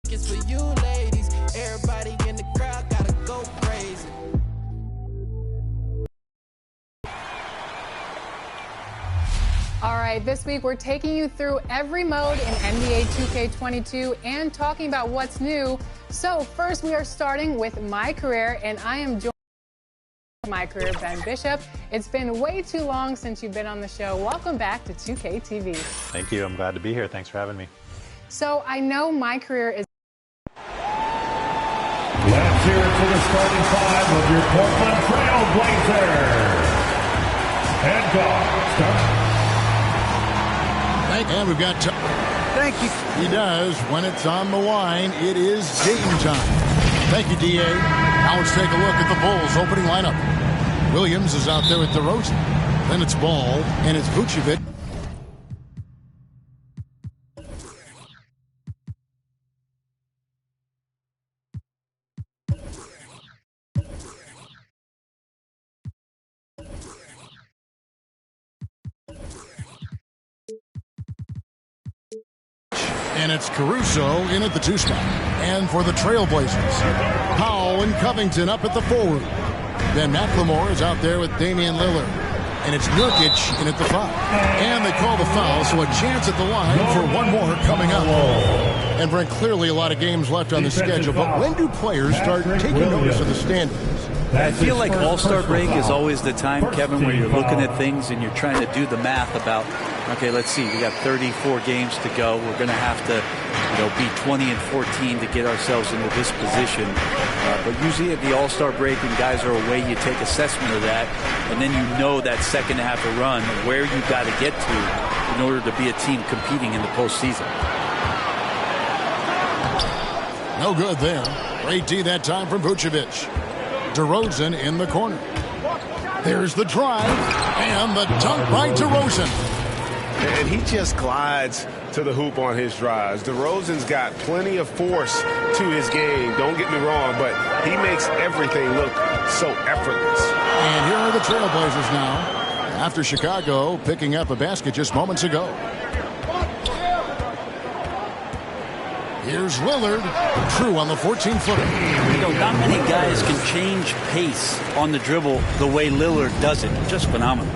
It's for you ladies. Everybody in the crowd gotta go crazy. All right, this week we're taking you through every mode in NBA 2K22 and talking about what's new. So first we are starting with My Career, and I am joined by My Career, Ben Bishop. It's been way too long since you've been on the show. Welcome back to 2K TV. Thank you. I'm glad to be here. Thanks for having me. So I know My Career is... Let's hear it for the starting five of your Portland Trail Blazers. And God, start. And we've got thank you. He does. When it's on the line, it is game time. Thank you, DA. Now let's take a look at the Bulls opening lineup. Williams is out there with DeRozan. Then it's Ball, and it's Vucevic. And it's Caruso in at the 2 spot. And for the Trailblazers, Powell and Covington up at the forward. Then McLemore is out there with Damian Lillard. And it's Nurkic in at the 5. And they call the foul, so a chance at the line for one more coming up. And Brent, clearly a lot of games left on the schedule, but when do players start taking notice of the standings? I feel like All-Star break is always the time, Kevin, where you're looking at things and you're trying to do the math about, okay, let's see, we got 34 games to go. We're going to have to, be 20 and 14 to get ourselves into this position. But usually at the All-Star break and guys are away, you take assessment of that, and then you know that second half of run where you got to get to in order to be a team competing in the postseason. No good there. Great D that time from Vucevic. DeRozan in the corner. There's the drive and the dunk by DeRozan. And he just glides to the hoop on his drives. DeRozan's got plenty of force to his game. Don't get me wrong, but he makes everything look so effortless. And here are the Trailblazers now, after Chicago picking up a basket just moments ago. Here's Lillard, true on the 14-footer. Not many guys can change pace on the dribble the way Lillard does it. Just phenomenal.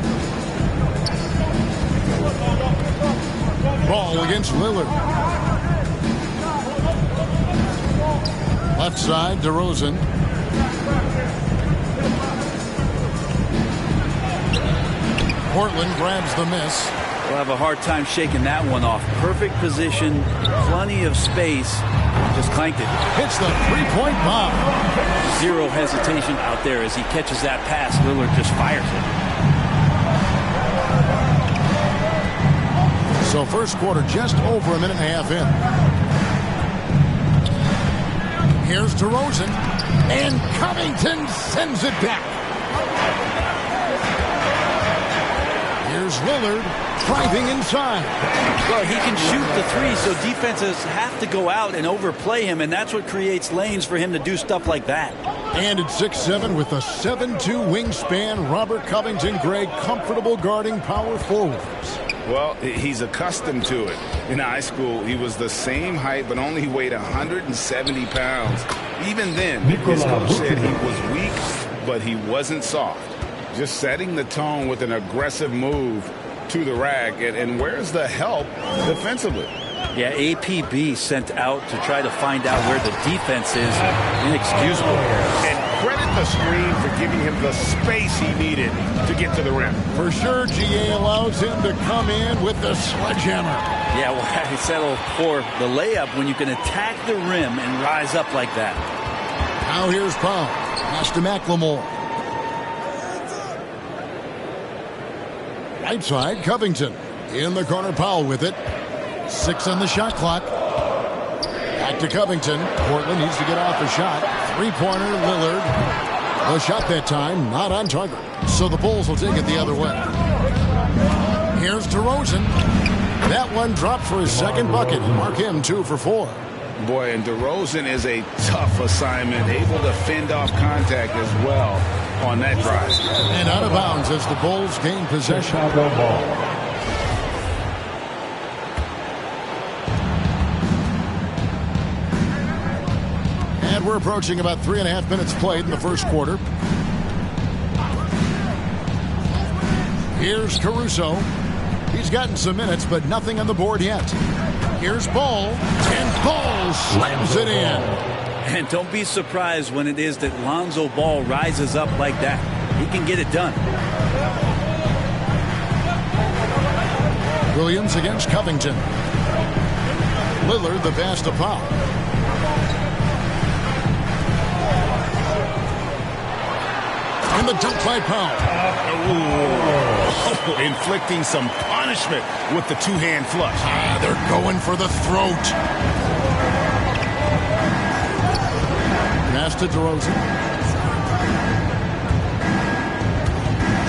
Ball against Lillard. Left side, DeRozan. Portland grabs the miss. We'll have a hard time shaking that one off. Perfect position, plenty of space. Just clanked it. Hits the three-point bomb. Zero hesitation out there as he catches that pass. Lillard just fires it. So first quarter just over a minute and a half in. Here's DeRozan. And Covington sends it back. Here's Lillard driving inside. Well, he can shoot the three, so defenses have to go out and overplay him, and that's what creates lanes for him to do stuff like that. And at 6'7" with a 7'2" wingspan, Robert Covington, Greg, comfortable guarding power forwards. Well, he's accustomed to it. In high school, he was the same height, but only weighed 170 pounds. Even then, his coach said he was weak, but he wasn't soft. Just setting the tone with an aggressive move to the rack. And where's the help defensively? Yeah, APB sent out to try to find out where the defense is. Inexcusable. And credit the screen for giving him the space he needed to get to the rim. For sure, GA allows him to come in with the sledgehammer. Yeah, well, I settle for the layup when you can attack the rim and rise up like that. Now here's Powell. Pass to McLemore. Right side, Covington. In the corner, Powell with it. 6 on the shot clock. Back to Covington. Portland needs to get off the shot. Three-pointer, Lillard. The shot that time, not on target. So the Bulls will take it the other way. Here's DeRozan. That one dropped for his second bucket. Mark him 2 for 4. Boy, and DeRozan is a tough assignment, able to fend off contact as well on that drive. And out of bounds as the Bulls gain possession. Chicago ball. And we're approaching about 3.5 minutes played in the first quarter. Here's Caruso. He's gotten some minutes, but nothing on the board yet. Here's Ball, and Ball slams it in. And don't be surprised when it is that Lonzo Ball rises up like that. He can get it done. Williams against Covington. Lillard the pass to Powell. And the dunk by Powell. Inflicting some punishment with the two-hand flush. They're going for the throat. Pass to DeRozan.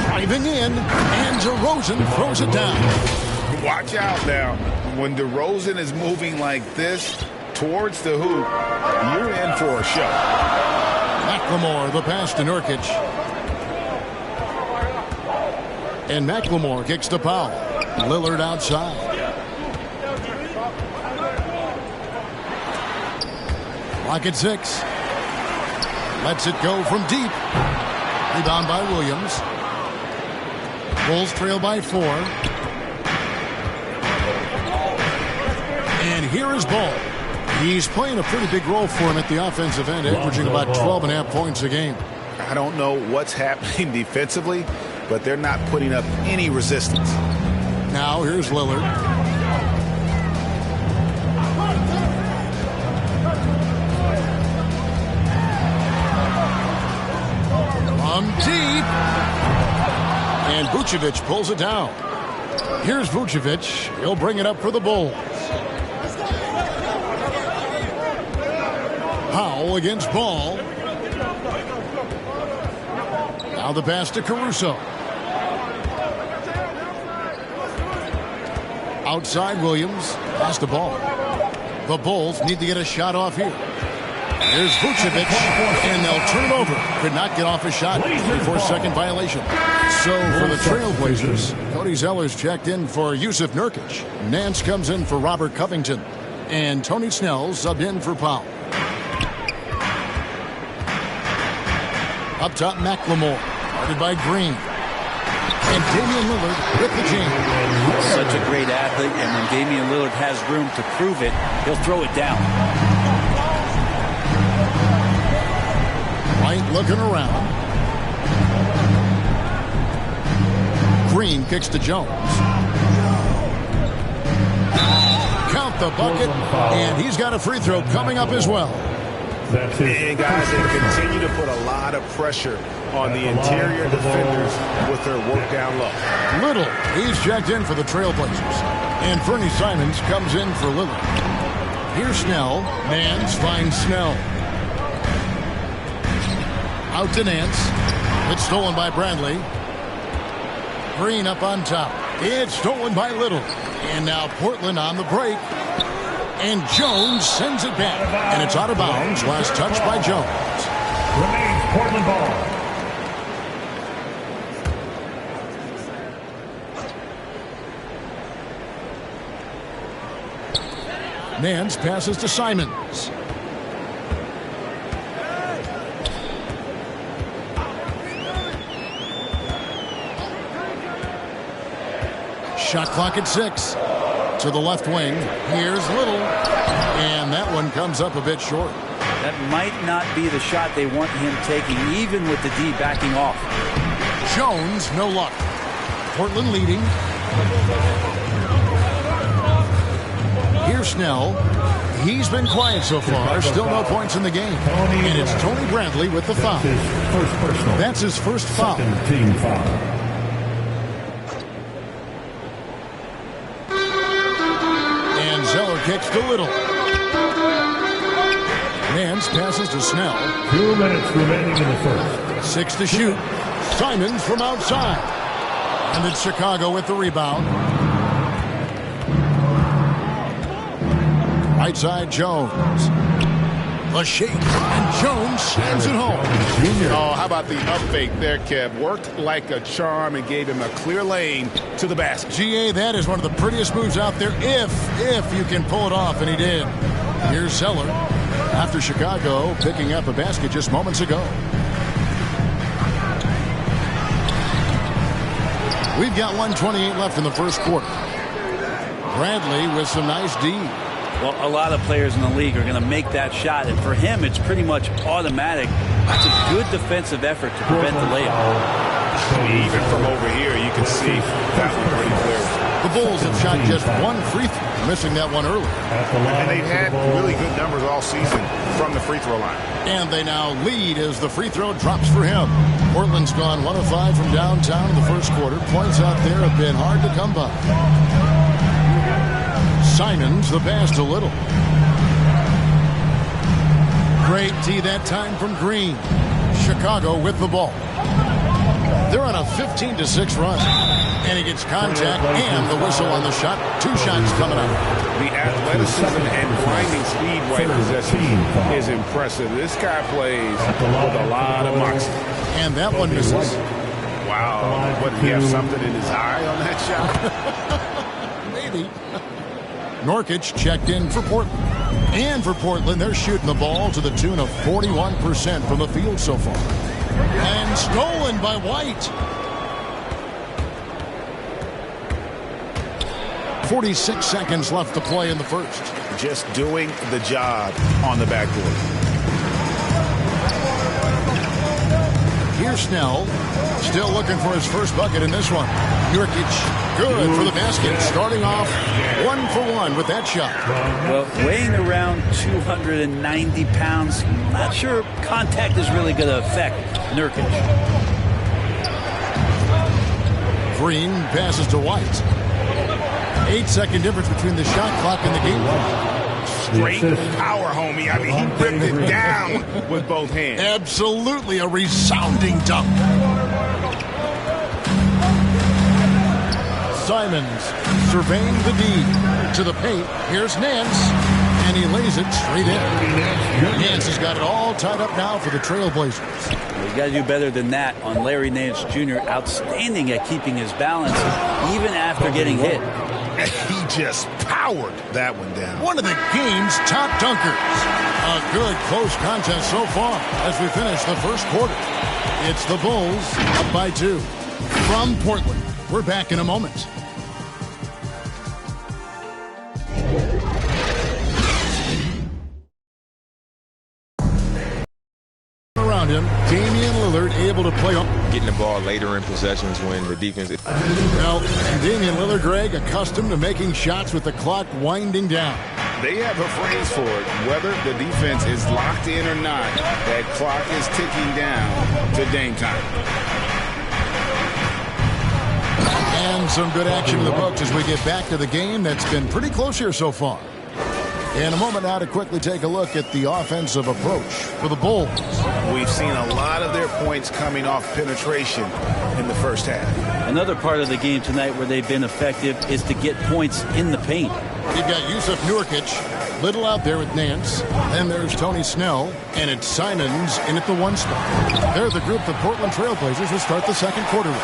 Driving in, and DeRozan throws it down. Watch out now. When DeRozan is moving like this towards the hoop, you're in for a show. McLemore, the pass to Nurkic. And McLemore kicks to Powell. Lillard outside. Clock at 6. Lets it go from deep. Rebound by Williams. Bulls trail by 4. And here is Ball. He's playing a pretty big role for him at the offensive end, averaging about 12.5 points a game. I don't know what's happening defensively, but they're not putting up any resistance. Now here's Lillard. From deep. And Vucevic pulls it down. Here's Vucevic. He'll bring it up for the Bulls. Powell against Ball. Now the pass to Caruso. Outside Williams. Pass the Ball. The Bulls need to get a shot off here. Here's Vucevic, and they'll turn it over. Could not get off a shot. 24-second violation. So for the Trailblazers, Cody Zeller's checked in for Yusuf Nurkic. Nance comes in for Robert Covington. And Tony Snell subbed in for Powell. Up top, McLemore. Guarded by Green. And Damian Lillard with the jam. Such a great athlete, and when Damian Lillard has room to prove it, he'll throw it down. White looking around. Green kicks to Jones. Count the bucket, and he's got a free throw coming up as well. And guys, they continue to put a lot of pressure on the interior defenders with their work down low. Little, he's checked in for the Trailblazers. And Fernie Simons comes in for Lillard. Here's Snell. Nance finds Snell. Out to Nance. It's stolen by Bradley. Green up on top. It's stolen by Little. And now Portland on the break. And Jones sends it back. And it's out of bounds. Last touch by Jones. Remains Portland ball. Nance passes to Simons. Shot clock at 6. To the left wing. Here's Little. And that one comes up a bit short. That might not be the shot they want him taking, even with the D backing off. Jones, no luck. Portland leading. Here's Snell. He's been quiet so far. Still no points in the game. And it's Tony Bradley with the foul. That's his first foul. Team foul. And Zeller kicks to Little. Nance passes to Snell. 2 minutes remaining in the first. 6 to shoot. Simons from outside. And it's Chicago with the rebound. Right side, Jones. The shake. And Jones slams it home. Oh, how about the up fake there, Kev? Worked like a charm and gave him a clear lane to the basket. GA, that is one of the prettiest moves out there if you can pull it off, and he did. Here's Zeller. after Chicago picking up a basket just moments ago. We've got 1:28 left in the first quarter. Bradley with some nice D. Well, a lot of players in the league are going to make that shot, and for him, it's pretty much automatic. It's a good defensive effort to prevent the layup. Even from over here, you can see that one pretty clear. The Bulls have shot just one free throw, missing that one earlier. And they've had really good numbers all season from the free throw line. And they now lead as the free throw drops for him. Portland's gone 1 of 5 from downtown in the first quarter. Points out there have been hard to come by. Simons the pass to Little. Great D that time from Green. Chicago with the ball. They're on a 15-6 run. And he gets contact and the whistle on the shot. 2 shots coming out. The athleticism and blinding speed right possession is impressive. This guy plays with a lot of moxie. And that one misses. Wow. What, did he have something in his eye on that shot? Maybe. Nurkic checked in for Portland. And for Portland, they're shooting the ball to the tune of 41% from the field so far. And stolen by White. 46 seconds left to play in the first. Just doing the job on the backboard. Here's Snell. Still looking for his first bucket in this one. Nurkic, good for the basket. Starting off 1 for 1 with that shot. Well, weighing around 290 pounds, not sure contact is really going to affect Nurkic. Green passes to White. 8-second difference between the shot clock and the game clock. Straight power, homie. I mean, he ripped it down with both hands. Absolutely a resounding dunk. Simons surveying the D to the paint. Here's Nance, and he lays it straight in. Nance has got it all tied up now for the Trailblazers. You got to do better than that on Larry Nance Jr. Outstanding at keeping his balance, even after getting hit. He just powered that one down. One of the game's top dunkers. A good close contest so far as we finish the first quarter. It's the Bulls up by 2. From Portland, we're back in a moment. Around him, Damian Lillard able to play on. Getting the ball later in possessions when the defense is... Well, Damian Lillard, Greg, accustomed to making shots with the clock winding down. They have a phrase for it. Whether the defense is locked in or not, that clock is ticking down to Dame time. And some good action in the books as we get back to the game that's been pretty close here so far. In a moment now to quickly take a look at the offensive approach for the Bulls. We've seen a lot of their points coming off penetration in the first half. Another part of the game tonight where they've been effective is to get points in the paint. You've got Yusuf Nurkic, Little out there with Nance. Then there's Tony Snell, and it's Simons in at the 1 spot. They're the group the Portland Trailblazers will start the second quarter with.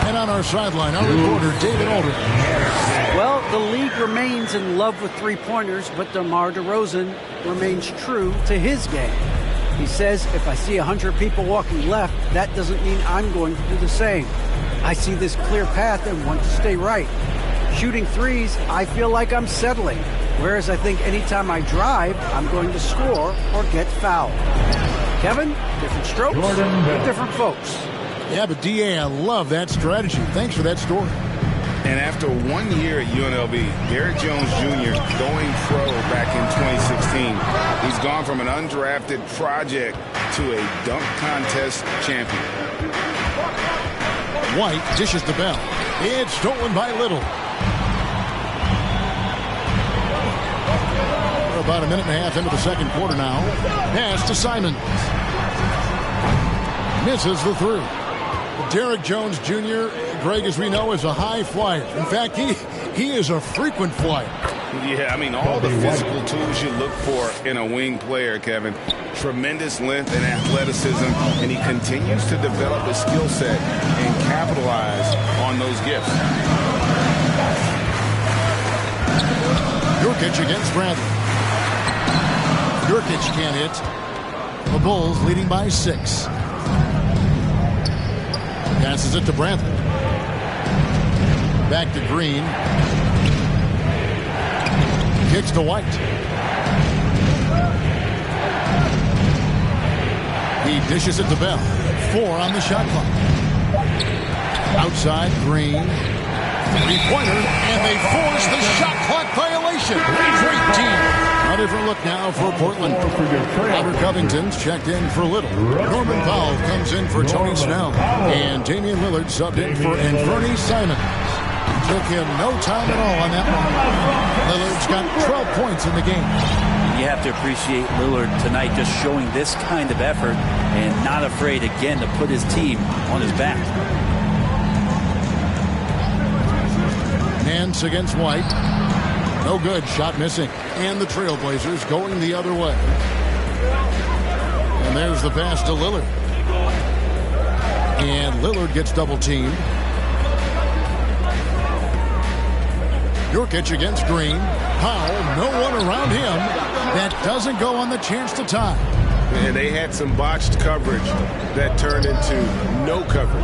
And on our sideline, our reporter, David Aldridge. Well, the league remains in love with three-pointers, but DeMar DeRozan remains true to his game. He says, if I see 100 people walking left, that doesn't mean I'm going to do the same. I see this clear path and want to stay right. Shooting threes, I feel like I'm settling, whereas I think anytime I drive, I'm going to score or get fouled. Kevin, different strokes with different folks. Yeah, but D.A., I love that strategy. Thanks for that story. And after 1 year at UNLV, Derrick Jones Jr. going pro back in 2016, he's gone from an undrafted project to a dunk contest champion. White dishes the bell. It's stolen by Little. We're about a minute and a half into the second quarter now. Pass to Simons. Misses the through. Derrick Jones Jr., Greg, as we know, is a high flyer. In fact, he is a frequent flyer. Yeah, I mean, all the physical tools you look for in a wing player, Kevin. Tremendous length and athleticism, and he continues to develop his skill set and capitalize on those gifts. Nurkic against Bradley. Nurkic can't hit. The Bulls leading by 6. Passes it to Bradley. Back to Green. Kicks to White. He dishes it to Bell. 4 on the shot clock. Outside, Green. Three-pointer, and they force the shot clock violation. Great team. A different look now for Portland. Robert Covington's checked in for Little. Norman Powell comes in for Tony Snell. And Damian Lillard subbed in for Anthony Simons. Took him no time at all on that one. Lillard's got 12 points in the game. You have to appreciate Lillard tonight just showing this kind of effort and not afraid again to put his team on his back. Nance against White. No good. Shot missing. And the Trailblazers going the other way. And there's the pass to Lillard. And Lillard gets double teamed. Nurkic against Green. Powell, no one around him. That doesn't go on the chance to tie. And they had some botched coverage that turned into no coverage.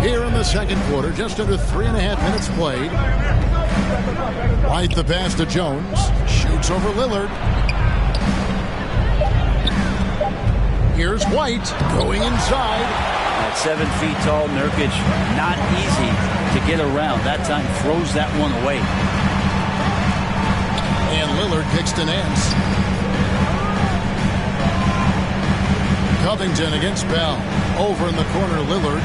Here in the second quarter, just under 3.5 minutes played. White the pass to Jones. Shoots over Lillard. Here's White going inside. At 7 feet tall, Nurkic, not easy to get around. That time throws that one away. And Lillard kicks to Nance. Covington against Bell. Over in the corner, Lillard.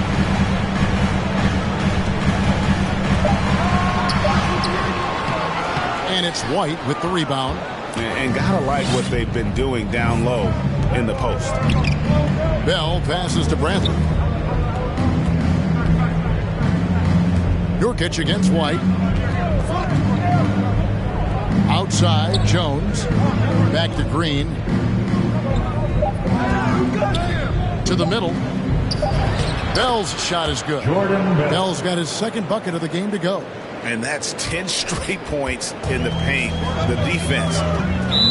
And it's White with the rebound. And gotta like what they've been doing down low in the post. Bell passes to Bradley. Nurkic against White. Outside, Jones. Back to Green. To the middle. Bell's shot is good. Bell's got his second bucket of the game to go. And that's 10 straight points in the paint. The defense,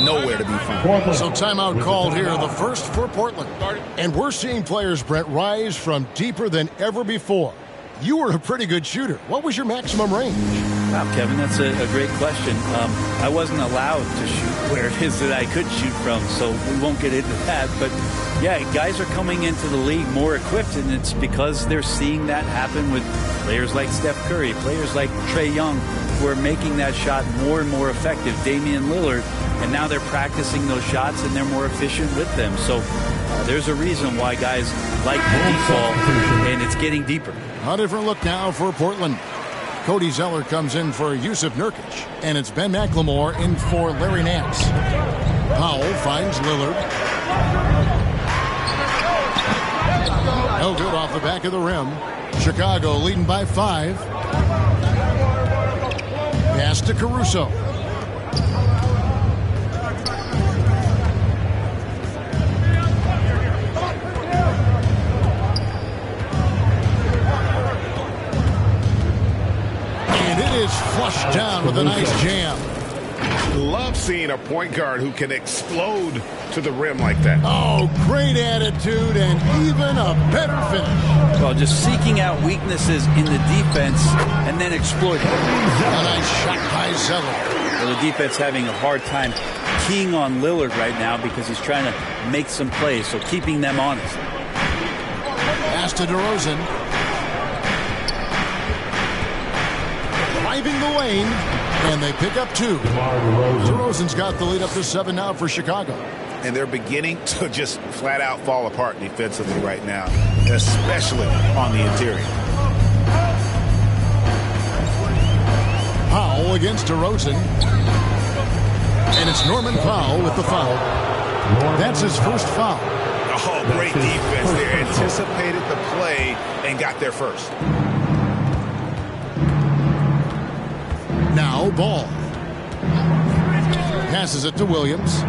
nowhere to be found. So timeout called here, the first for Portland. And we're seeing players, Brett, rise from deeper than ever before. You were a pretty good shooter. What was your maximum range? Wow, Kevin, that's a great question. I wasn't allowed to shoot where it is that I could shoot from, so we won't get into that. But, yeah, guys are coming into the league more equipped, and it's because they're seeing that happen with players like Steph Curry, players like Trae Young, who are making that shot more and more effective, Damian Lillard, and now they're practicing those shots, and they're more efficient with them. So there's a reason why guys like the deep ball, and it's getting deeper. A different look now for Portland. Cody Zeller comes in for Yusuf Nurkic, and it's Ben McLemore in for Larry Nance. Powell finds Lillard. No good off the back of the rim. Chicago leading by 5. Pass to Caruso. Flushed down with a nice jam. Love seeing a point guard who can explode to the rim like that. Oh, great attitude and even a better finish. Well, just seeking out weaknesses in the defense and then exploiting. A nice shot by Zeller. Well, the defense having a hard time keying on Lillard right now because he's trying to make some plays, so keeping them honest. Pass to DeRozan. Driving the lane, and they pick up 2. DeRozan's got the lead up to 7 now for Chicago. And they're beginning to just flat out fall apart defensively right now, especially on the interior. Powell against DeRozan. And it's Norman Powell with the foul. That's his first foul. Oh, great defense there. Anticipated the play and got there first. Now Ball. Passes it to Williams.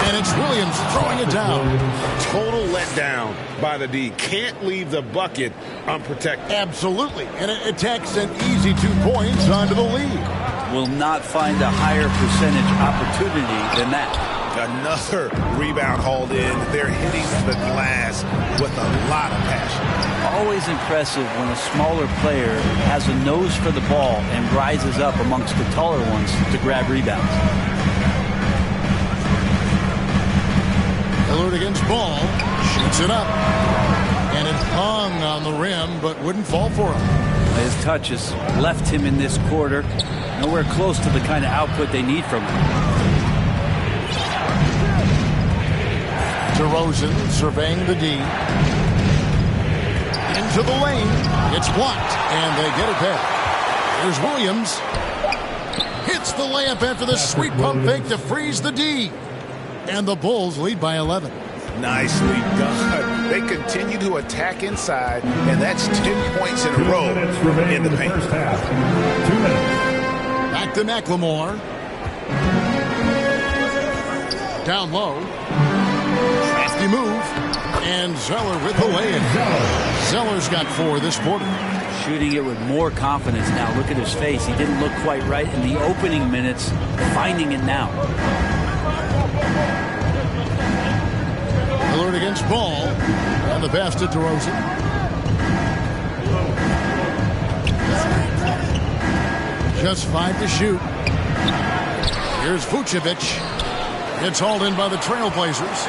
And it's Williams throwing it down. Total letdown by the D. Can't leave the bucket unprotected. Absolutely. And it takes an easy 2 points onto the lead. Will not find a higher percentage opportunity than that. Another rebound hauled in. They're hitting the glass with a lot of passion. Always impressive when a smaller player has a nose for the ball and rises up amongst the taller ones to grab rebounds. Lillard against Ball. Shoots it up. And it hung on the rim, but wouldn't fall for him. His touch has left him in this quarter. Nowhere close to the kind of output they need from him. DeRozan surveying the D. Into the lane. It's blocked, and they get it back. Here's Williams. Hits the layup after the sweet pump fake to freeze the D. And the Bulls lead by 11. Nicely done. They continue to attack inside, and that's 10 points in a row in the paint. First half. 2 minutes. Back to McLemore. Down low. Crafty move. And Zeller with the lay-in. Zeller's got 4 this quarter. Shooting it with more confidence now. Look at his face. He didn't look quite right in the opening minutes. Finding it now. Lillard against Ball. And the pass to DeRozan. Just 5 to shoot. Here's Vucevic. It's hauled in by the Trailblazers.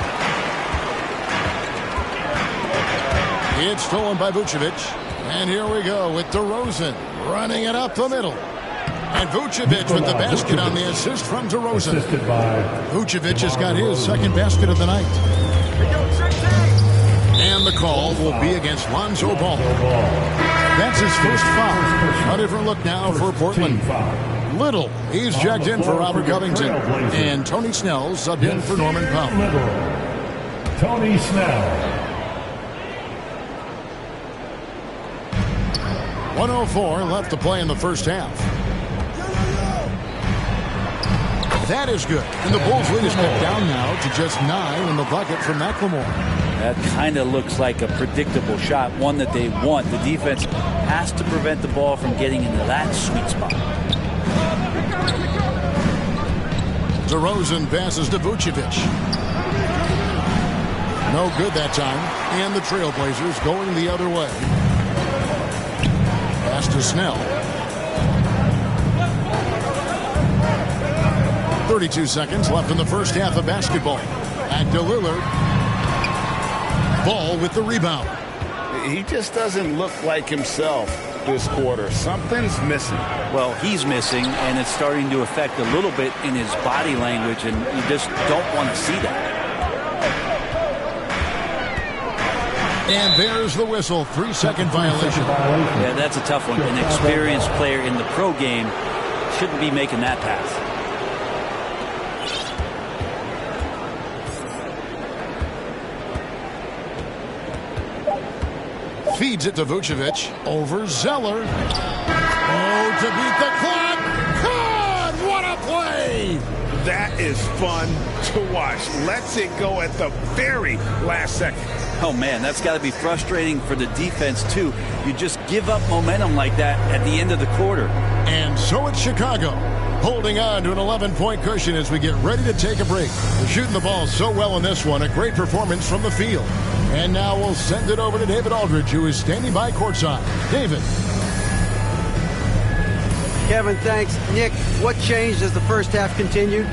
It's stolen by Vucevic. And here we go with DeRozan running it up the middle. And Vucevic with the basket on the assist from DeRozan. Vucevic has got his second basket of the night. And the call will be against Lonzo Ball. That's his first foul. A different look now for Portland. Little, he's checked in for Robert Covington. And Tony Snell subbed in for Norman Powell. Tony Snell. 1:04 left to play in the first half. That is good. And the Bulls lead is cut down now to just 9 in the bucket from McLemore. That kind of looks like a predictable shot, one that they want. The defense has to prevent the ball from getting into that sweet spot. DeRozan passes to Vucevic. No good that time. And the Trailblazers going the other way. Pass to Snell. 32 seconds left in the first half of basketball. Back to Lillard. Ball with the rebound. He just doesn't look like himself this quarter. Something's missing. Well, he's missing, and it's starting to affect a little bit in his body language, and you just don't want to see that. And there's the whistle. 3-second violation. Yeah, that's a tough one. An experienced player in the pro game shouldn't be making that pass. Feeds it to Vucevic. Over Zeller. Oh, to beat the clock. God, what a play! That is fun to watch. Lets it go at the very last second. Oh, man, that's got to be frustrating for the defense, too. You just give up momentum like that at the end of the quarter. And so it's Chicago, holding on to an 11-point cushion as we get ready to take a break. They're shooting the ball so well in this one. A great performance from the field. And now we'll send it over to David Aldridge, who is standing by courtside. David. Kevin, thanks. Nick, what changed as the first half continued?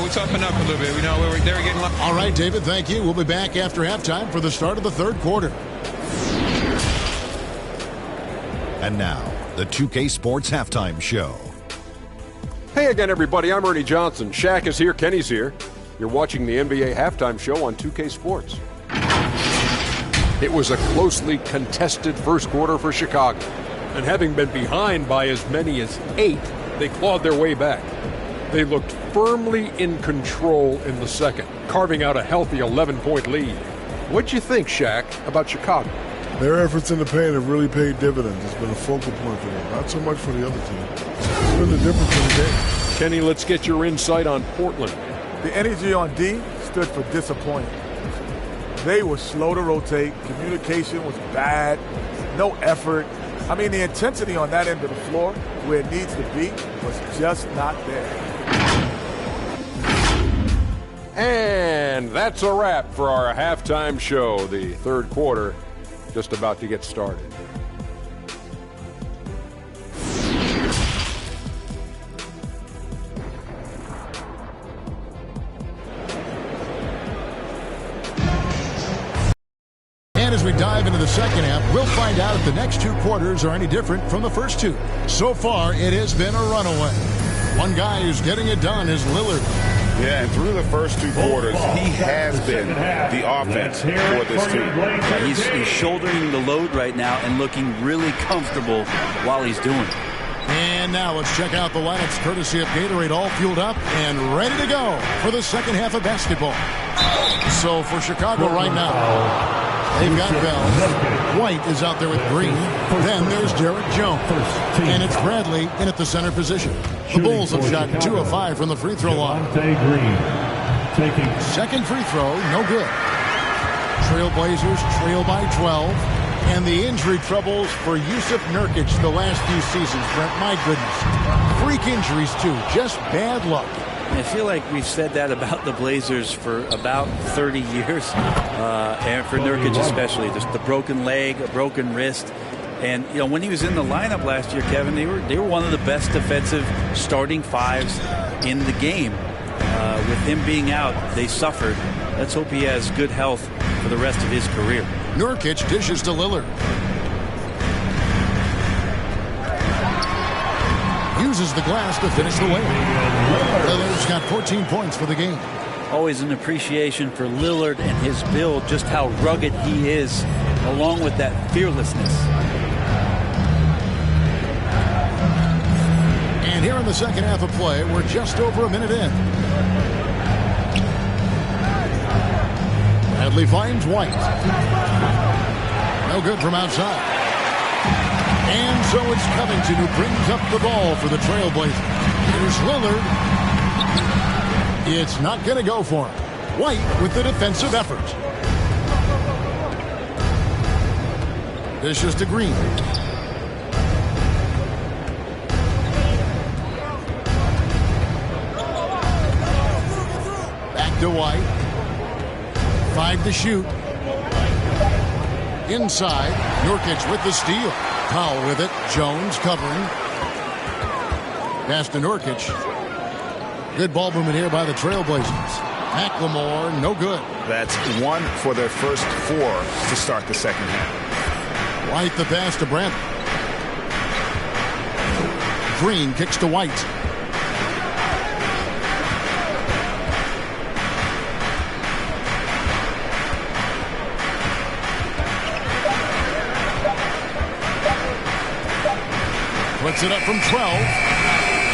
We toughened up a little bit. They were getting lucky. All right, David, thank you. We'll be back after halftime for the start of the third quarter. And now, the 2K Sports Halftime Show. Hey again, everybody. I'm Ernie Johnson. Shaq is here. Kenny's here. You're watching the NBA Halftime Show on 2K Sports. It was a closely contested first quarter for Chicago. And having been behind by as many as 8, they clawed their way back. They looked firmly in control in the second, carving out a healthy 11-point lead. What'd you think, Shaq, about Chicago? Their efforts in the paint have really paid dividends. It's been a focal point for them, not so much for the other team. It's been the difference in the game. Kenny, let's get your insight on Portland. The energy on D stood for disappointing. They were slow to rotate. Communication was bad. No effort. I mean, the intensity on that end of the floor, where it needs to be, was just not there. And that's a wrap for our halftime show. The third quarter just about to get started. And as we dive into the second half, we'll find out if the next two quarters are any different from the first two. So far, it has been a runaway. One guy who's getting it done is Lillard. Yeah, and through the first two quarters, he has been the offense for this team. Yeah, he's shouldering the load right now and looking really comfortable while he's doing it. And now let's check out the lineups courtesy of Gatorade, all fueled up and ready to go for the second half of basketball. So for Chicago right now, they've got Bell. White is out there with Green. Then there's Derek Jones. And it's Bradley in at the center position. The Bulls have shot 2 of 5 from the free throw line. Second free throw, no good. Trailblazers trail by 12. And the injury troubles for Yusuf Nurkic the last few seasons, Brent. My goodness. Freak injuries, too. Just bad luck. I feel like we've said that about the Blazers for about 30 years, and for Nurkic especially. Just the broken leg, a broken wrist. And, you know, when he was in the lineup last year, Kevin, they were one of the best defensive starting fives in the game. With him being out, they suffered. Let's hope he has good health for the rest of his career. Nurkic dishes to Lillard. Uses the glass to finish the layup. Lillard's got 14 points for the game. Always an appreciation for Lillard and his build, just how rugged he is, along with that fearlessness. And here in the second half of play, we're just over a minute in. Bradley finds White. No good from outside. And so it's Covington who brings up the ball for the Trailblazers. Here's Lillard. It's not going to go for him. White with the defensive effort. Dishes to Green. Back to White. 5 to shoot. Inside, Nurkic with the steal. Powell with it. Jones covering. Pass to Nurkic. Good ball movement here by the Trailblazers. McLemore, no good. That's 1 for their first 4 to start the second half. White the pass to Brandt. Green kicks to White. Puts it up from 12.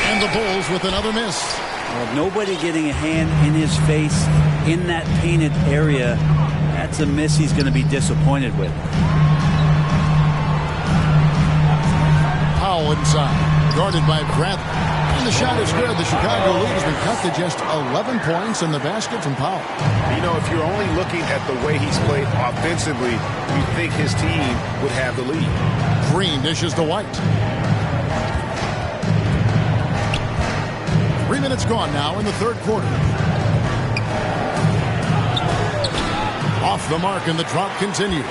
And the Bulls with another miss. Well, nobody getting a hand in his face in that painted area. That's a miss he's going to be disappointed with. Powell inside. Guarded by Bradley. And the shot is good. The Chicago lead has been cut to just 11 points in the basket from Powell. You know, if you're only looking at the way he's played offensively, you think his team would have the lead. Green dishes to White. 3 minutes gone now in the third quarter. Off the mark and the drop continues.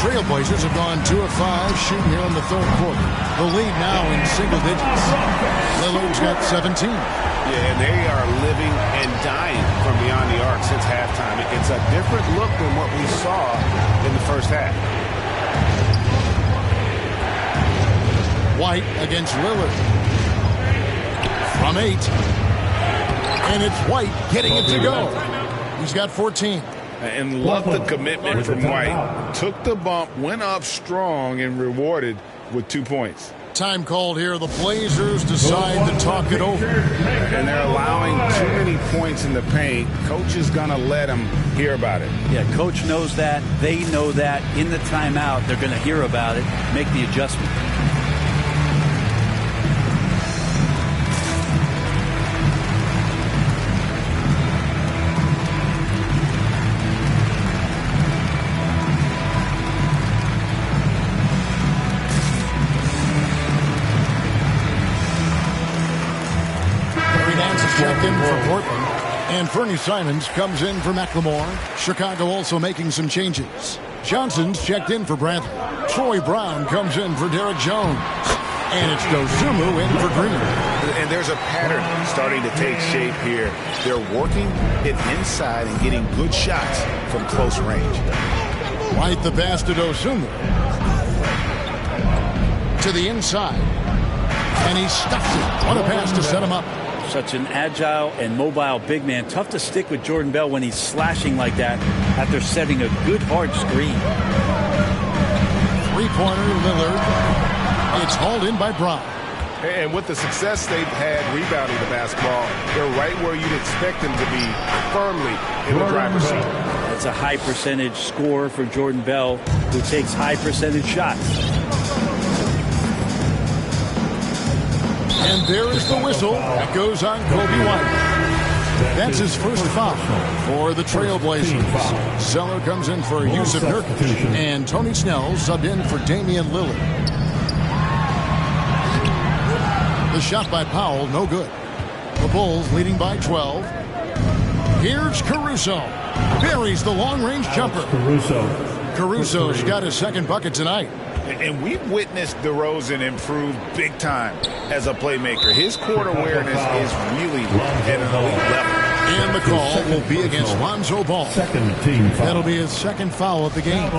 Trailblazers have gone 2 of 5 shooting here in the third quarter. The lead now in single digits. Lillard's got 17. Yeah, and they are living and dying from beyond the arc since halftime. It's a different look than what we saw in the first half. White against Lillard. From 8. And it's White getting it to go. He's got 14. And love the commitment from White. Took the bump, went up strong, and rewarded with 2 points. Time called here. The Blazers decide to talk it over. And they're allowing too many points in the paint. Coach is going to let them hear about it. Yeah, coach knows that. They know that. In the timeout, they're going to hear about it, make the adjustment. checked in for Portland. And Fernie Simons comes in for McLemore. Chicago also making some changes. Johnson's checked in for Bradley. Troy Brown comes in for Derek Jones. And it's Dosunmu in for Green. And there's a pattern starting to take shape here. They're working it inside and getting good shots from close range. Right the pass to Dosunmu. To the inside. And he stuffs it. What a pass to set him up. Such an agile and mobile big man. Tough to stick with Jordan Bell when he's slashing like that after setting a good hard screen. Three-pointer, Lillard. It's hauled in by Brown. And with the success they've had rebounding the basketball, they're right where you'd expect them to be, firmly in the driver's seat. That's a high percentage score for Jordan Bell, who takes high percentage shots. And there is the whistle that goes on Kobe White. That's his first foul for the Trailblazers. Zeller comes in for Yusuf Nurkic. And Tony Snell subbed in for Damian Lillard. The shot by Powell, no good. The Bulls leading by 12. Here's Caruso. Buries the long-range jumper. Caruso's got his second bucket tonight. And we've witnessed DeRozan improve big time as a playmaker. His court awareness is really at an elite level. And the call will be against Lonzo Ball. That'll be his second foul of the game.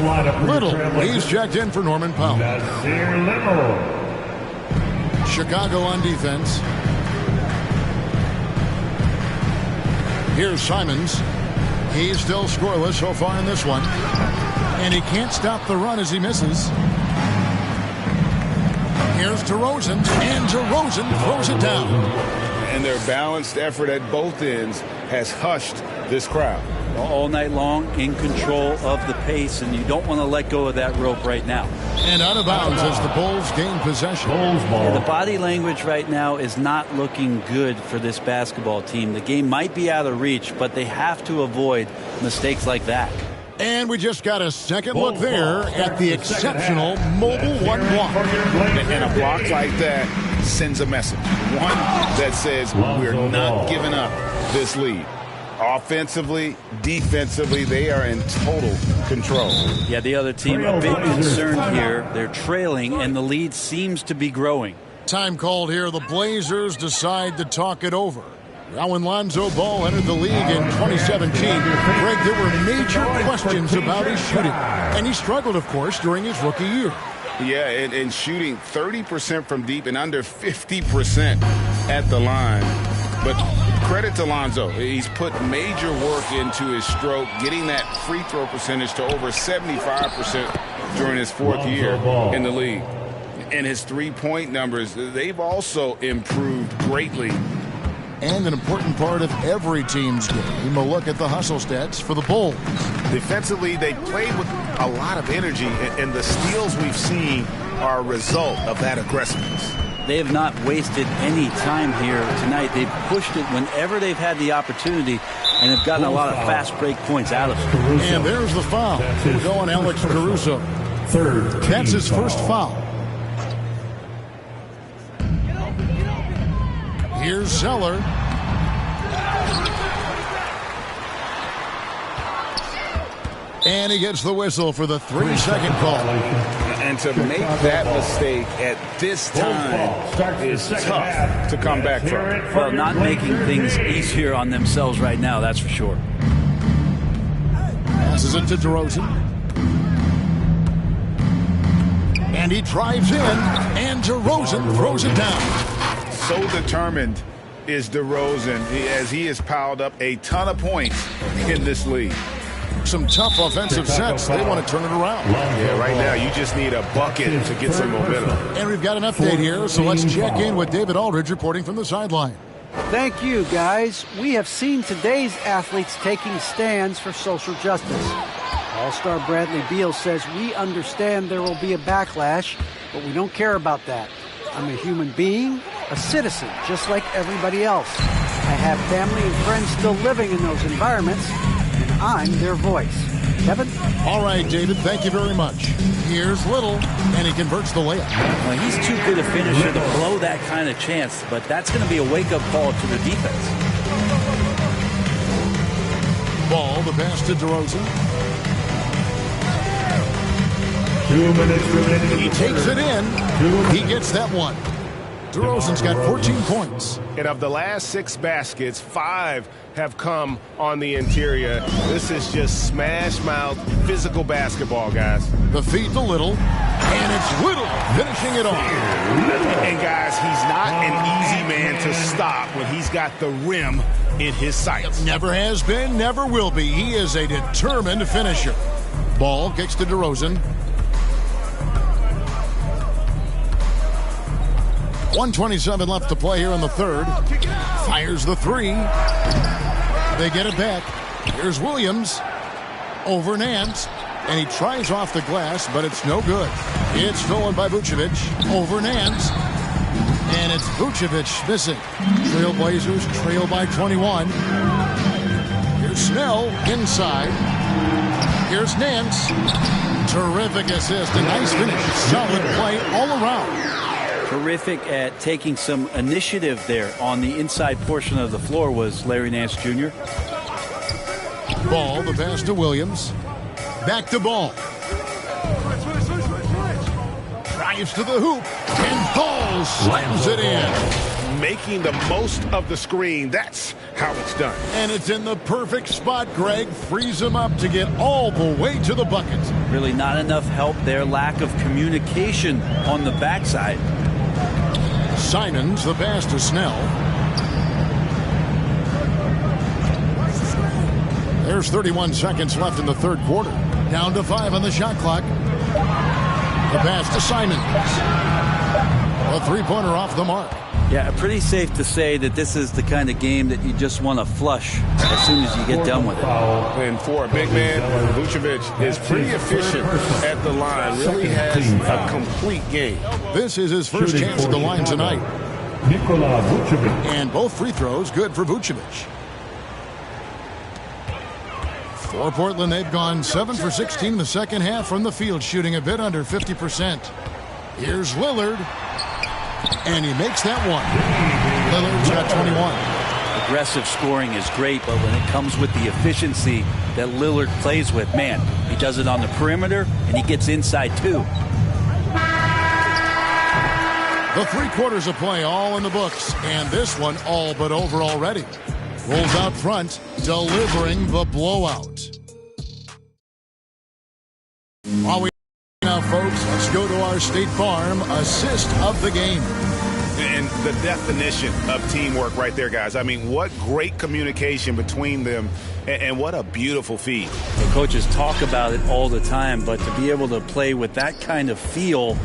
Little, he's checked in for Norman Powell. Chicago on defense. Here's Simons. He's still scoreless so far in this one. And he can't stop the run as he misses. Here's DeRozan, and DeRozan throws it down. And their balanced effort at both ends has hushed this crowd. All night long, in control of the pace, and you don't want to let go of that rope right now. And out of bounds as the Bulls gain possession. Yeah, the body language right now is not looking good for this basketball team. The game might be out of reach, but they have to avoid mistakes like that. And we just got a second look there at the exceptional mobile one block. And a block like that sends a message. One that says we're not giving up this lead. Offensively, defensively, they are in total control. Yeah, the other team a bit concerned here. They're trailing, and the lead seems to be growing. Time called here. The Blazers decide to talk it over. Now, when Lonzo Ball entered the league in 2017, Greg, there were major questions about his shooting. And he struggled, of course, during his rookie year. Yeah, and shooting 30% from deep and under 50% at the line. But credit to Lonzo. He's put major work into his stroke, getting that free throw percentage to over 75% during his fourth year in the league. And his three-point numbers, they've also improved greatly. And an important part of every team's game, a look at the hustle stats for the Bulls. Defensively, they played with a lot of energy, and the steals we've seen are a result of that aggressiveness. They have not wasted any time here tonight. They've pushed it whenever they've had the opportunity and have gotten a lot of fast break points out of it. And there's the foul. We'll go on Alex Caruso. That's his first foul. Here's Zeller. And he gets the whistle for the 3-second call. And to make that mistake at this time is tough to come back from. Well, not making things easier on themselves right now, that's for sure. Passes it to DeRozan. And he drives in, and DeRozan throws it down. So determined is DeRozan as he has piled up a ton of points in this league. Some tough offensive sets. They want to turn it around. Yeah, right now you just need a bucket to get some momentum. And we've got an update here, so let's check in with David Aldridge reporting from the sideline. Thank you, guys. We have seen today's athletes taking stands for social justice. All-Star Bradley Beal says, "We understand there will be a backlash, but we don't care about that. I'm a human being, a citizen, just like everybody else. I have family and friends still living in those environments, and I'm their voice." Kevin? All right, David, thank you very much. Here's Little, and he converts the layup. Well, he's too good a finisher to blow that kind of chance, but that's going to be a wake-up call to the defense. Ball, the pass to DeRozan. 2 minutes remaining. He takes it in. He gets that one. DeRozan's got 14 points. And of the last 6 baskets, 5 have come on the interior. This is just smash-mouth physical basketball, guys. The feed to Little, and it's Little finishing it off. And guys, he's not an easy man to stop when he's got the rim in his sights. Never has been, never will be. He is a determined finisher. Ball kicks to DeRozan. 1:27 left to play here in the third. Fires the three. They get it back. Here's Williams over Nance. And he tries off the glass, but it's no good. It's stolen by Vucevic over Nance. And it's Vucevic missing. Trailblazers trail by 21. Here's Snell inside. Here's Nance. Terrific assist. A nice finish. Solid play all around. Terrific at taking some initiative there on the inside portion of the floor was Larry Nance Jr. Ball, the pass to Williams. Back to Ball. Drives to the hoop. And Ball slams it in. Making the most of the screen. That's how it's done. And it's in the perfect spot. Greg frees him up to get all the way to the bucket. Really not enough help there. Lack of communication on the backside. Simons, the pass to Snell. There's 31 seconds left in the third quarter. Down to 5 on the shot clock. The pass to Simons. A three-pointer off the mark. Yeah, pretty safe to say that this is the kind of game that you just want to flush as soon as you get done with it. And for a big man, Vucevic is pretty efficient at the line. Really has a complete game. This is his first chance at the line tonight. And both free throws good for Vucevic. For Portland, they've gone 7 for 16 in the second half from the field, shooting a bit under 50%. Here's Lillard. And he makes that one. Lillard's got 21. Aggressive scoring is great, but when it comes with the efficiency that Lillard plays with, man, he does it on the perimeter, and he gets inside too. The 3 quarters of play all in the books, and this one all but over already. Rolls out front, delivering the blowout. While we now, folks, let's go to our State Farm assist of the game. And the definition of teamwork right there, guys. I mean, what great communication between them, and what a beautiful feed. The coaches talk about it all the time, but to be able to play with that kind of feel,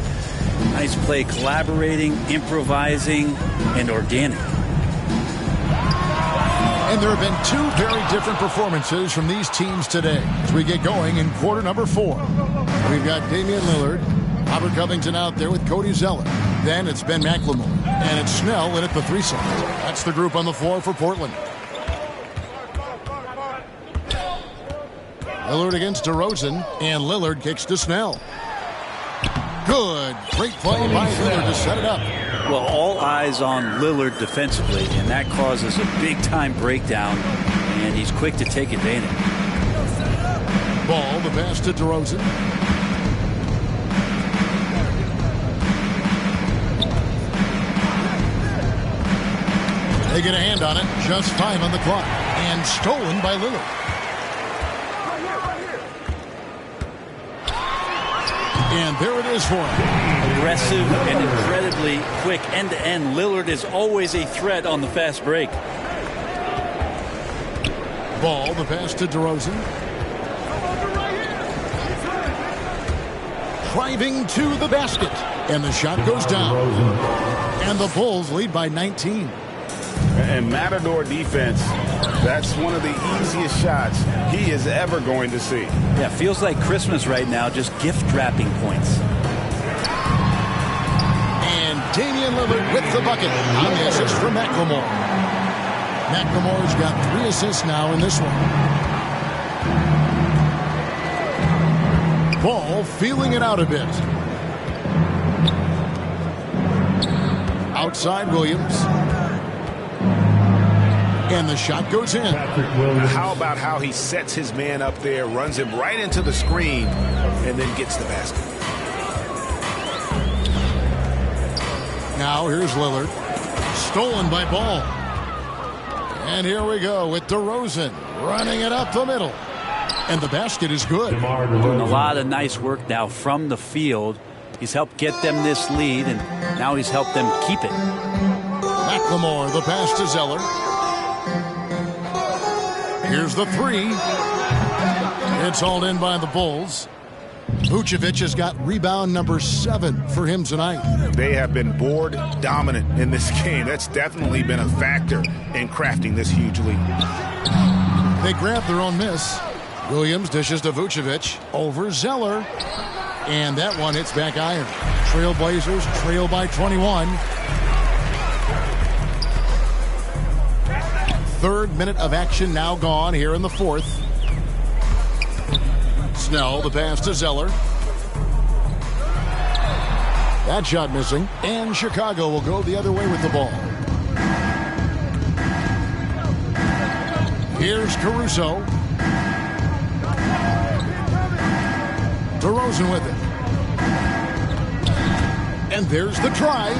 nice play, collaborating, improvising, and organic. And there have been 2 very different performances from these teams today as we get going in quarter number 4. We've got Damian Lillard, Robert Covington out there with Cody Zeller. Then it's Ben McLemore, and it's Snell in at the 3 side. That's the group on the floor for Portland. Lillard against DeRozan, and Lillard kicks to Snell. Good. Great play by Lillard to set it up. Well, all eyes on Lillard defensively, and that causes a big-time breakdown, and he's quick to take advantage. Ball, the pass to DeRozan. They get a hand on it. Just 5 on the clock. And stolen by Lillard. And there it is for him. Aggressive and incredibly quick end-to-end. Lillard is always a threat on the fast break. Ball, the pass to DeRozan. Driving to the basket. And the shot goes down. And the Bulls lead by 19. And Matador defense, that's one of the easiest shots he is ever going to see. Yeah, feels like Christmas right now, just gift wrapping points. And Damian Lillard with the bucket on the assist from McLemore. McLemore's got 3 assists now in this one. Ball feeling it out a bit. Outside Williams. And the shot goes in. How about how he sets his man up there, runs him right into the screen, and then gets the basket. Now here's Lillard. Stolen by Ball. And here we go with DeRozan running it up the middle. And the basket is good. Doing a lot of nice work now from the field. He's helped get them this lead, and now he's helped them keep it. McLemore, the pass to Zeller. Here's the three. It's hauled in by the Bulls. Vucevic has got rebound number 7 for him tonight. They have been board dominant in this game. That's definitely been a factor in crafting this huge lead. They grab their own miss. Williams dishes to Vucevic over Zeller. And that one hits back iron. Trailblazers trail by 21. Third minute of action now gone here in the fourth. Snell, the pass to Zeller. That shot missing. And Chicago will go the other way with the ball. Here's Caruso. DeRozan with it. And there's the drive.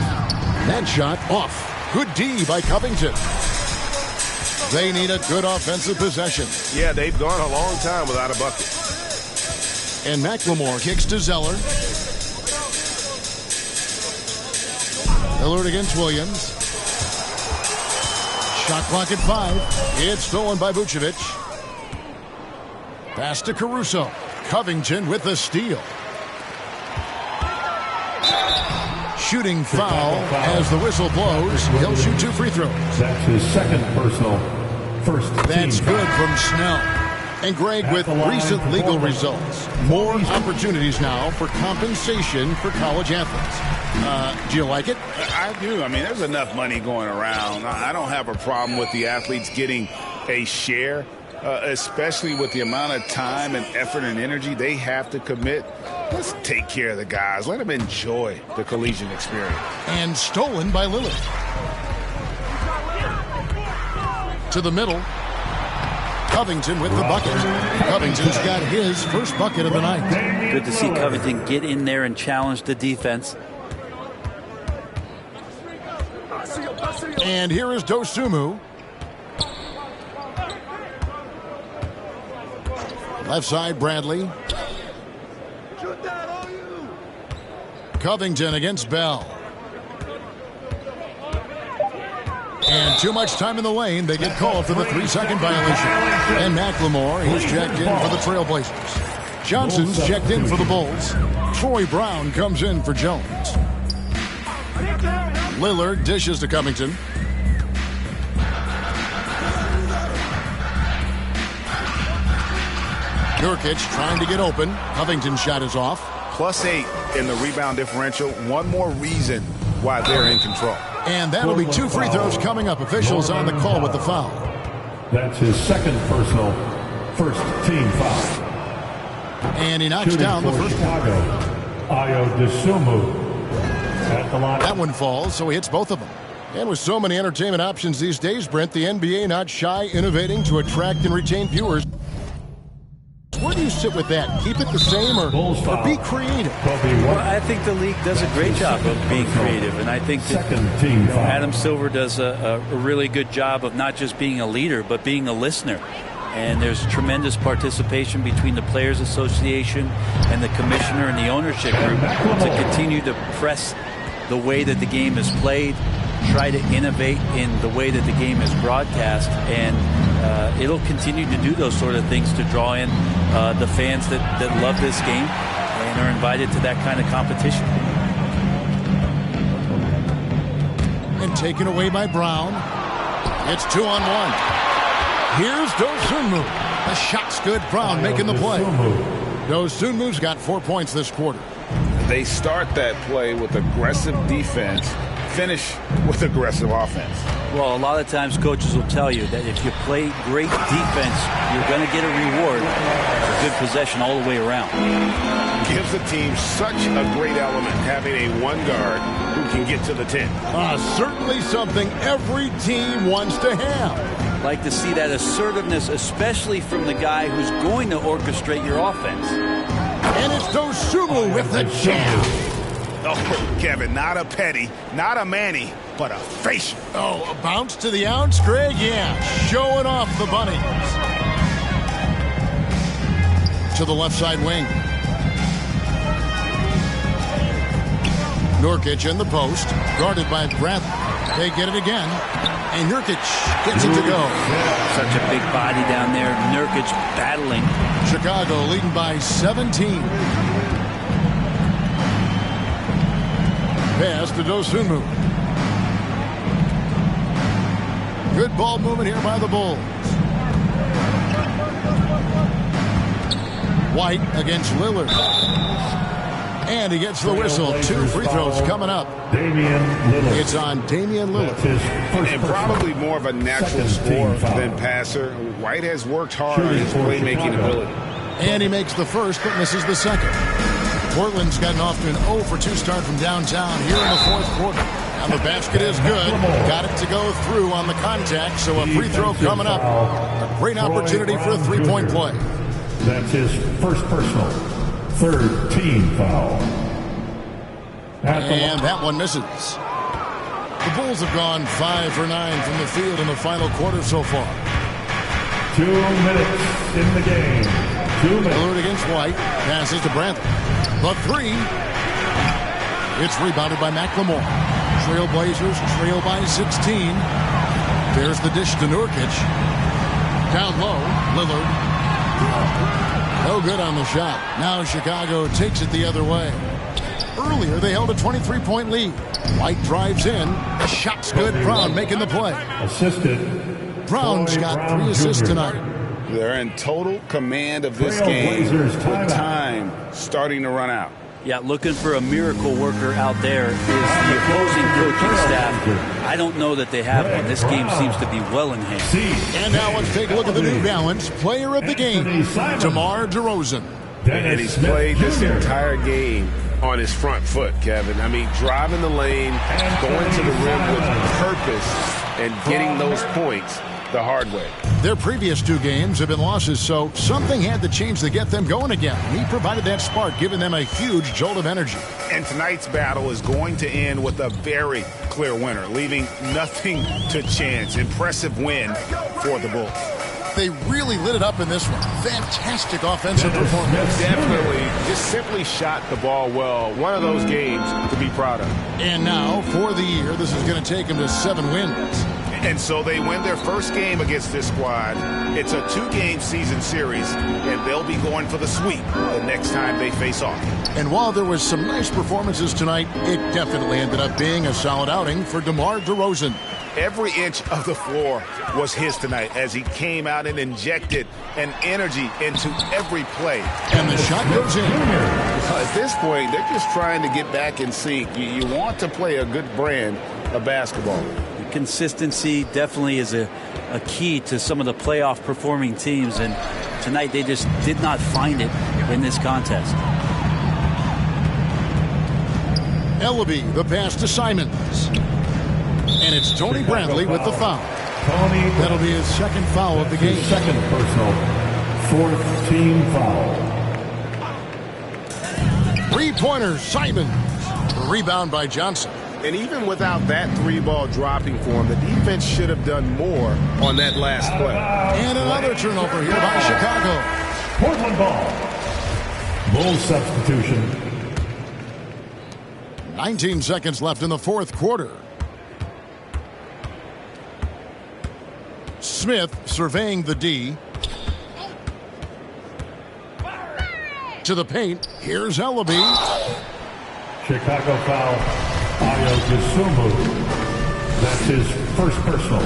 That shot off. Good D by Covington. They need a good offensive possession. Yeah, they've gone a long time without a bucket. And McLemore kicks to Zeller. Lillard against Williams. Shot clock at 5. It's stolen by Vucevic. Pass to Caruso. Covington with the steal. Shooting foul as the whistle blows. He'll shoot 2 free throws. That's his second personal. First That's team good foul. from Snell. And Greg, with recent legal results, more opportunities now for compensation for college athletes. Do you like it? I do. I mean, there's enough money going around. I don't have a problem with the athletes getting a share, especially with the amount of time and effort and energy they have to commit. Let's take care of the guys. Let them enjoy the collegiate experience. And stolen by Lillard. To the middle. Covington with the bucket. Covington's got his first bucket of the night. Good to see Covington get in there and challenge the defense. And here is Dosunmu. Left side, Bradley. Covington against Bell. And too much time in the lane. They get called for the 3-second violation. And McLemore, he's checked in for the Trailblazers. Johnson's checked in for the Bulls. Troy Brown comes in for Jones. Lillard dishes to Covington. Nurkic trying to get open. Covington's shot is off. +8 in the rebound differential. One more reason why they're in control. And that'll be 2 free throws coming up. Officials on the call with the foul. That's his second personal. First team foul. And he knocks down the first Chicago. Dosunmu at the line. That one falls, so he hits both of them. And with so many entertainment options these days, Brent, the NBA not shy innovating to attract and retain viewers. Where do you sit with that? Keep it the same or be creative? Well, I think the league does a great job of being creative, and I think that Adam Silver does a really good job of not just being a leader, but being a listener. And there's tremendous participation between the Players Association and the commissioner and the ownership group to continue to press the way that the game is played, try to innovate in the way that the game is broadcast, and it'll continue to do those sort of things to draw in the fans that love this game and are invited to that kind of competition. And taken away by Brown. It's 2-on-1. Here's Dosunmu. The shot's good. Brown making the play. Dosunmu's got 4 points this quarter. They start that play with aggressive defense, finish with aggressive offense. Well, a lot of times coaches will tell you that if you play great defense, you're going to get a reward for good possession all the way around. Gives the team such a great element having a one guard who can get to the 10. Certainly something every team wants to have. Like to see that assertiveness, especially from the guy who's going to orchestrate your offense. And it's Dosunmu with the jam. Oh, Kevin, not a petty, not a Manny, but a facial. Oh, a bounce to the ounce, Greg? Yeah, showing off the bunnies. To the left side wing. Nurkic in the post, guarded by Bradley. They get it again, and Nurkic gets it to go. Such a big body down there. Nurkic battling. Chicago leading by 17. Pass to Dosunmu. Good ball movement here by the Bulls. White against Lillard. And he gets the whistle. 2 free throws coming up. Damian Lillard. It's on Damian Lillard. And probably more of a natural scorer than passer. White has worked hard on his playmaking ability. And he makes the first, but misses the second. Portland's gotten off to an 0 for 2 start from downtown here in the fourth quarter. And the basket is good. Got it to go through on the contact, so a free throw coming up. A great opportunity for a three-point play. That's his first personal. 3rd team foul. And that one misses. The Bulls have gone 5 for 9 from the field in the final quarter so far. 2 minutes in the game. 2 minutes. Lillard against White. Passes to Bradley. The three. It's rebounded by McLemore. Trailblazers trail by 16. There's the dish to Nurkic. Down low, Lillard. No good on the shot. Now Chicago takes it the other way. Earlier, they held a 23-point lead. White drives in. Shot's good. Brown making the play. Assisted. Brown's got 3 assists tonight. They're in total command of this game with time starting to run out. Yeah, looking for a miracle worker out there is the opposing coaching staff. I don't know that they have one. This game seems to be well in hand. And now let's take a look at the New Balance player of the game, DeMar DeRozan. And he's played this entire game on his front foot, Kevin. I mean, driving the lane, going to the rim with purpose, and getting those points the hard way. Their previous 2 games have been losses, so something had to change to get them going again. He provided that spark, giving them a huge jolt of energy. And tonight's battle is going to end with a very clear winner, leaving nothing to chance. Impressive win for the Bulls. They really lit it up in this one. Fantastic offensive performance. Definitely. Just simply shot the ball well. One of those games to be proud of. And now, for the year, this is going to take them to 7 wins. And so they win their first game against this squad. It's a 2-game season series, and they'll be going for the sweep the next time they face off. And while there was some nice performances tonight, it definitely ended up being a solid outing for DeMar DeRozan. Every inch of the floor was his tonight as he came out and injected an energy into every play. And the shot goes in. At this point, they're just trying to get back in sync. You want to play a good brand of basketball. Consistency definitely is a key to some of the playoff performing teams, and tonight they just did not find it in this contest. Ellaby, the pass to Simons. And it's Tony Bradley with the foul. That'll be his second foul of the game. Second personal. 4th team foul. 3-pointer, Simons. Rebound by Johnson. And even without that 3-ball dropping for him, the defense should have done more on that last play. And another turnover here by Chicago. Portland ball. Bulls substitution. 19 seconds left in the fourth quarter. Smith surveying the D. To the paint. Here's Ellaby. Chicago foul. Dosunmu. That's his first personal.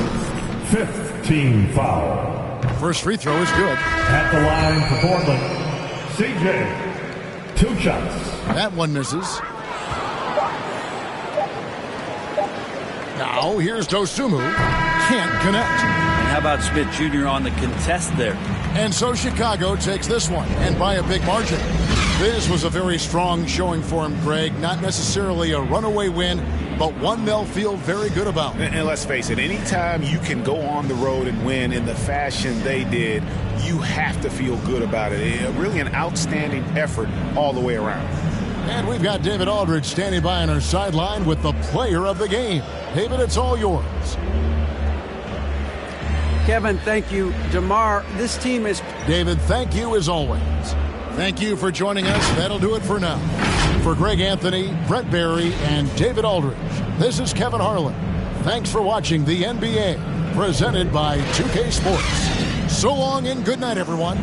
5th team foul. First free throw is good. At the line for Portland. CJ. 2 shots. That one misses. Now here's Dosunmu. Can't connect. And how about Smith Jr. on the contest there? And so Chicago takes this one, and by a big margin. This was a very strong showing for him, Greg. Not necessarily a runaway win, but one they'll feel very good about. And let's face it, anytime you can go on the road and win in the fashion they did, you have to feel good about it. Really an outstanding effort all the way around. And we've got David Aldridge standing by on our sideline with the player of the game. David, it's all yours. Kevin, thank you. DeMar, this team is... David, thank you as always. Thank you for joining us. That'll do it for now. For Greg Anthony, Brett Barry, and David Aldridge, this is Kevin Harlan. Thanks for watching the NBA, presented by 2K Sports. So long and good night, everyone.